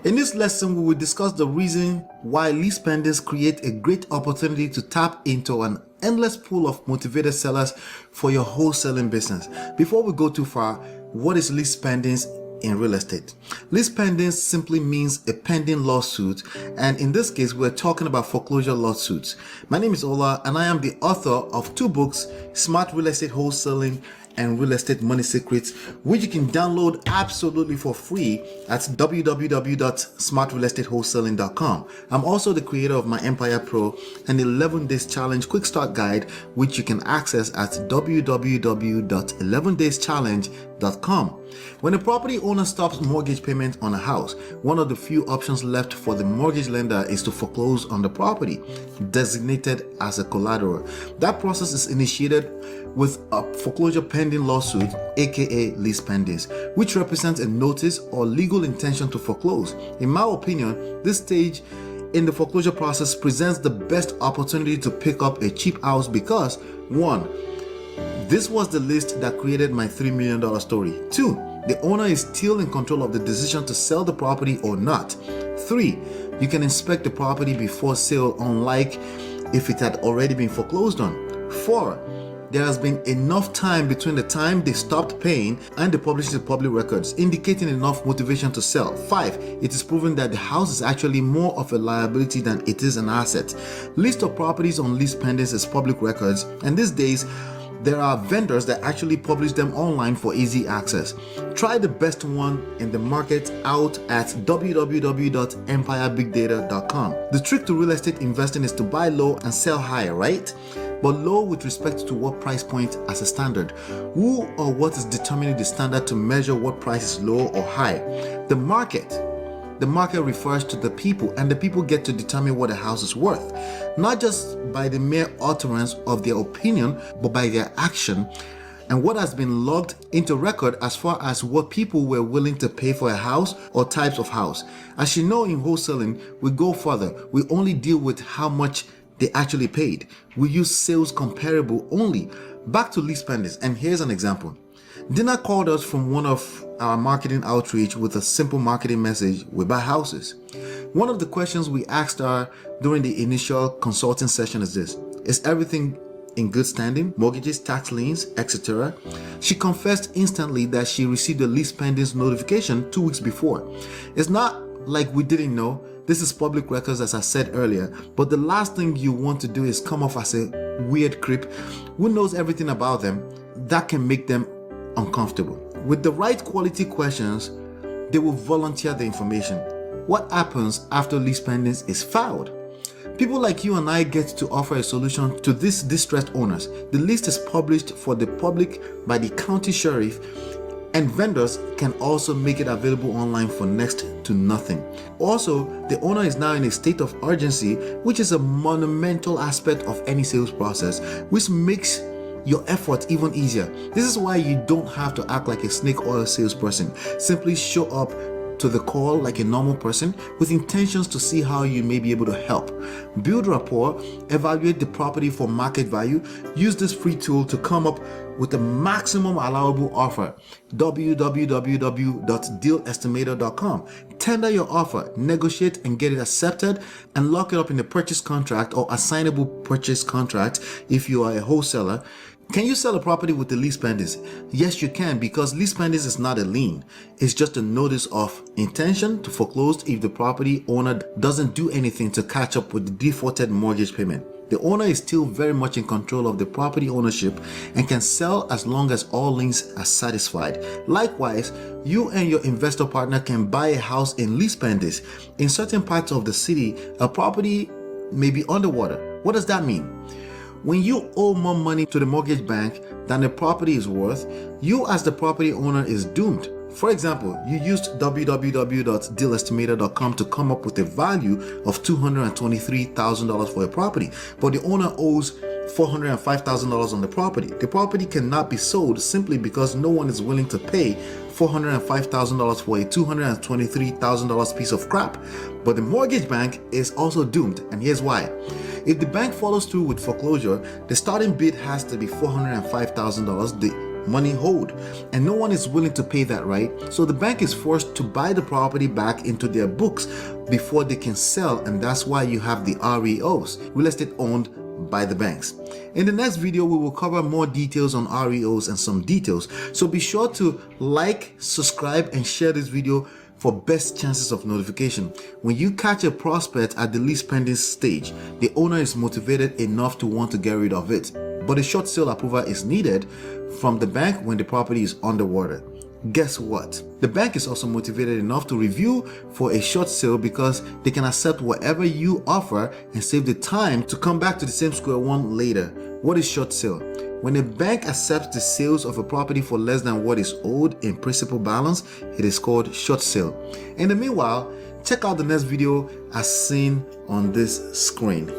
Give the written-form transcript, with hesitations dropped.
In this lesson, we will discuss the reason why Lis Pendens create a great opportunity to tap into an endless pool of motivated sellers for your wholesaling business. Before we go too far, what is Lis Pendens in real estate? Lis Pendens simply means a pending lawsuit, and in this case, we're talking about foreclosure lawsuits. My name is Ola, and I am the author of 2 books, Smart Real Estate Wholesaling and Real Estate Money Secrets, which you can download absolutely for free at www.smartrealestatewholesaling.com. I'm also the creator of myEmpirePRO and the 11 days challenge quick start guide, which you can access at www.11dayschallenge.com. When a property owner stops mortgage payment on a house, one of the few options left for the mortgage lender is to foreclose on the property, designated as a collateral. That process is initiated with a foreclosure pending lawsuit, aka Lis Pendens, which represents a notice or legal intention to foreclose. In my opinion, this stage in the foreclosure process presents the best opportunity to pick up a cheap house because 1. This was the list that created my $3 million story. 2. The owner is still in control of the decision to sell the property or not. 3. You can inspect the property before sale, unlike if it had already been foreclosed on. 4. There has been enough time between the time they stopped paying and the publishing of public records, indicating enough motivation to sell. 5. It is proven that the house is actually more of a liability than it is an asset. List of properties on Lis Pendens is public records, and these days, there are vendors that actually publish them online for easy access. Try the best one in the market out at www.empire.bigdata.com. The trick to real estate investing is to buy low and sell high, right? But low with respect to what price point as a standard. Who or what is determining the standard to measure what price is low or high? The market. The market refers to the people, and the people get to determine what a house is worth, not just by the mere utterance of their opinion, but by their action and what has been logged into record as far as what people were willing to pay for a house or types of house. As you know, in wholesaling, we go further. We only deal with how much they actually paid. We use sales comparable only. Back to Lis Pendens, and here's an example. Dina called us from one of our marketing outreach with a simple marketing message: we buy houses. One of the questions we asked her during the initial consulting session is this: is everything in good standing? Mortgages, tax liens, etc. She confessed instantly that she received a Lis Pendens notification 2 weeks before. It's not like we didn't know. This is public records, as I said earlier, but the last thing you want to do is come off as a weird creep who knows everything about them. That can make them uncomfortable. With the right quality questions, they will volunteer the information. What happens after Lis Pendens is filed? People like you and I get to offer a solution to these distressed owners. The list is published for the public by the county sheriff, and vendors can also make it available online for next to nothing. Also, the owner is now in a state of urgency, which is a monumental aspect of any sales process, which makes your effort even easier. This is why you don't have to act like a snake oil salesperson. Simply show up to the call like a normal person with intentions to see how you may be able to help. Build rapport, evaluate the property for market value. Use this free tool to come up with the maximum allowable offer. www.dealestimator.com. Tender your offer, negotiate and get it accepted, and lock it up in a purchase contract or assignable purchase contract if you are a wholesaler. Can you sell a property with the Lis Pendens? Yes, you can, because Lis Pendens is not a lien. It's just a notice of intention to foreclose if the property owner doesn't do anything to catch up with the defaulted mortgage payment. The owner is still very much in control of the property ownership and can sell as long as all liens are satisfied. Likewise, you and your investor partner can buy a house in Lis Pendens. In certain parts of the city, a property may be underwater. What does that mean? When you owe more money to the mortgage bank than the property is worth, you as the property owner is doomed. For example, you used www.dealestimator.com to come up with a value of $223,000 for a property, but the owner owes $405,000 on the property. The property cannot be sold simply because no one is willing to pay $405,000 for a $223,000 piece of crap. But the mortgage bank is also doomed, and here's why. If the bank follows through with foreclosure, the starting bid has to be $405,000. The money owed, and no one is willing to pay that, right? So the bank is forced to buy the property back into their books before they can sell, and that's why you have the REOs, real estate owned by the banks. In the next video, we will cover more details on REOs and some details. So be sure to like, subscribe, and share this video for best chances of notification. When you catch a prospect at the Lis Pendens stage, the owner is motivated enough to want to get rid of it, but a short sale approval is needed from the bank when the property is underwater. Guess what? The bank is also motivated enough to review for a short sale because they can accept whatever you offer and save the time to come back to the same square one later. What is short sale? When a bank accepts the sales of a property for less than what is owed in principal balance, it is called short sale. In the meanwhile, check out the next video as seen on this screen.